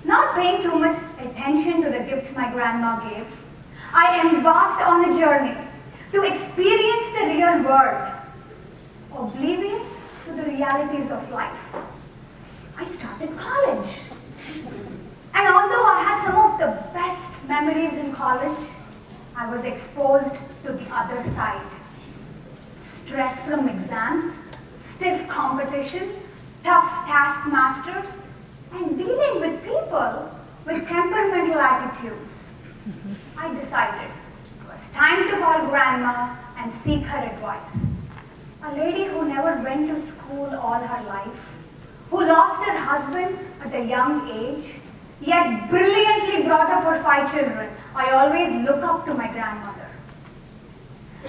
Not paying too much attention to the gifts my grandma gave, I embarked on a journey to experience the real world, oblivious to the realities of life. I started college. And although I had some of the best memories in college, I was exposed to the other side. Stress from exams, stiff competition, tough taskmasters, and dealing with people with temperamental attitudes. I decided it was time to call Grandma and seek her advice. A lady who never went to school all her life, who lost her husband at a young age, yet brilliantly brought up her 5 children. I always look up to my grandmother.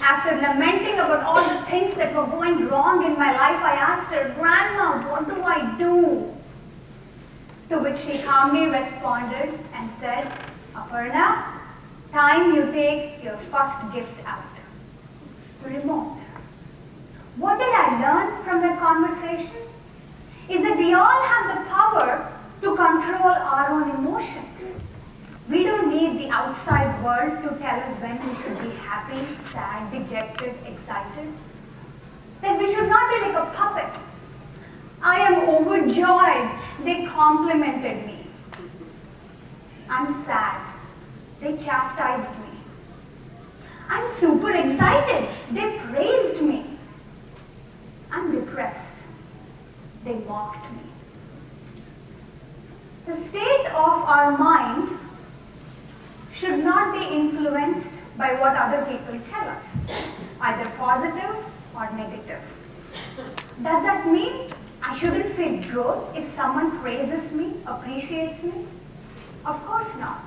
After lamenting about all the things that were going wrong in my life, I asked her, "Grandma, what do I do?" To which she calmly responded and said, "Aparna, time you take your first gift out." The remote. What did I learn from that conversation? Is that we all have the power to control our own emotions. We don't need the outside world to tell us when we should be happy, sad, dejected, excited. That we should not be like a puppet. I am overjoyed. They complimented me. I'm sad. They chastised me. I'm super excited. They praised me. I'm depressed. They mocked me. The state of our mind should not be influenced by what other people tell us, either positive or negative. Does that mean I shouldn't feel good if someone praises me, appreciates me? Of course not.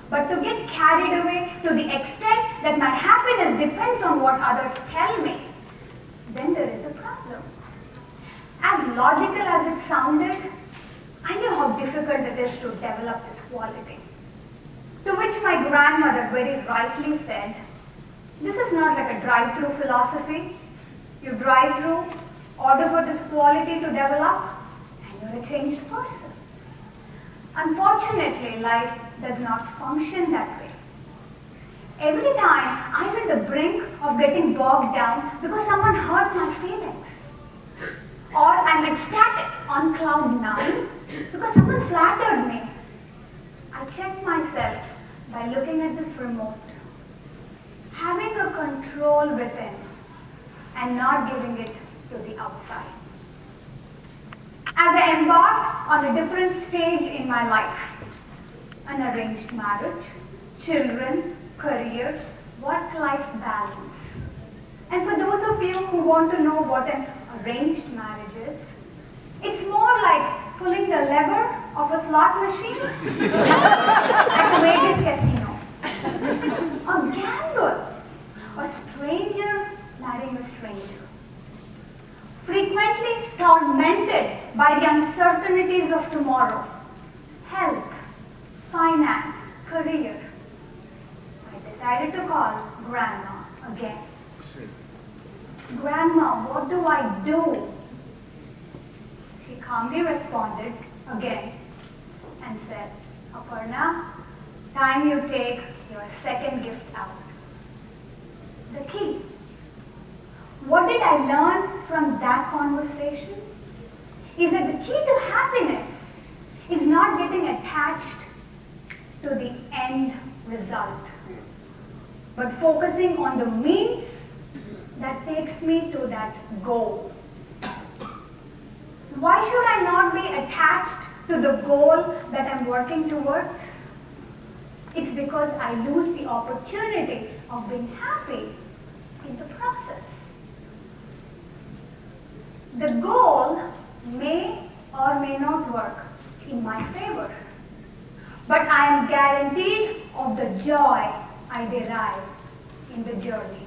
But to get carried away to the extent that my happiness depends on what others tell me, then there is a problem. As logical as it sounded, I knew how difficult it is to develop this quality. To which my grandmother very rightly said, "This is not like a drive-through philosophy. You drive through, order for this quality to develop, and you're a changed person." Unfortunately, life does not function that way. Every time I'm at the brink of getting bogged down because someone hurt my feelings, or I'm ecstatic on cloud 9 because someone flattered me, I check myself by looking at this remote, having a control within and not giving it to the outside. As I embark on a different stage in my life, an arranged marriage, children, career, work-life balance. And for those of you who want to know what an arranged marriage is, it's more like pulling the lever of a slot machine at a Vegas casino. A gamble. A stranger marrying a stranger. Frequently tormented by the uncertainties of tomorrow. Health, finance, career. I decided to call Grandma again. "Grandma, what do I do?" She calmly responded again and said, "Aparna, time you take your second gift out." The key. What did I learn from that conversation? Is that the key to happiness is not getting attached to the end result, but focusing on the means that takes me to that goal. Why should I not be attached to the goal that I'm working towards? It's because I lose the opportunity of being happy in the process. The goal may or may not work in my favor, but I am guaranteed of the joy I derive in the journey.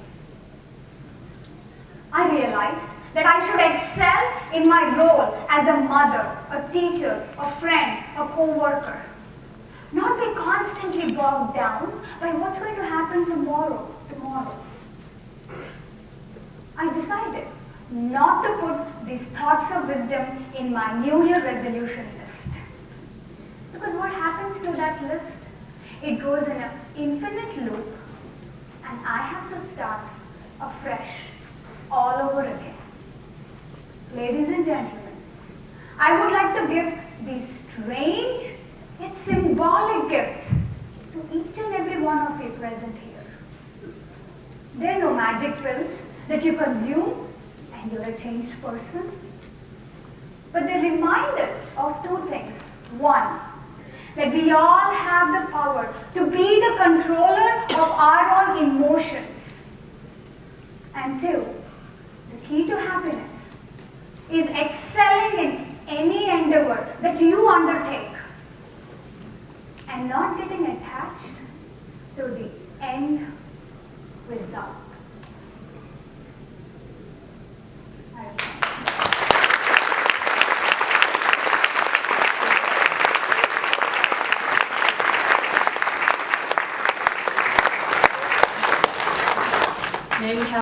I realized that I should excel in my role as a mother, a teacher, a friend, a co-worker. Not be constantly bogged down by what's going to happen tomorrow. I decided not to put these thoughts of wisdom in my New Year resolution list. Because what that list, it goes in an infinite loop, and I have to start afresh all over again. Ladies and gentlemen, I would like to give these strange yet symbolic gifts to each and every one of you present here. They're no magic pills that you consume and you're a changed person. But they remind us of two things. One, that we all have the power to be the controller of our own emotions. And two, the key to happiness is excelling in any endeavor that you undertake and not getting attached to the end result. May we have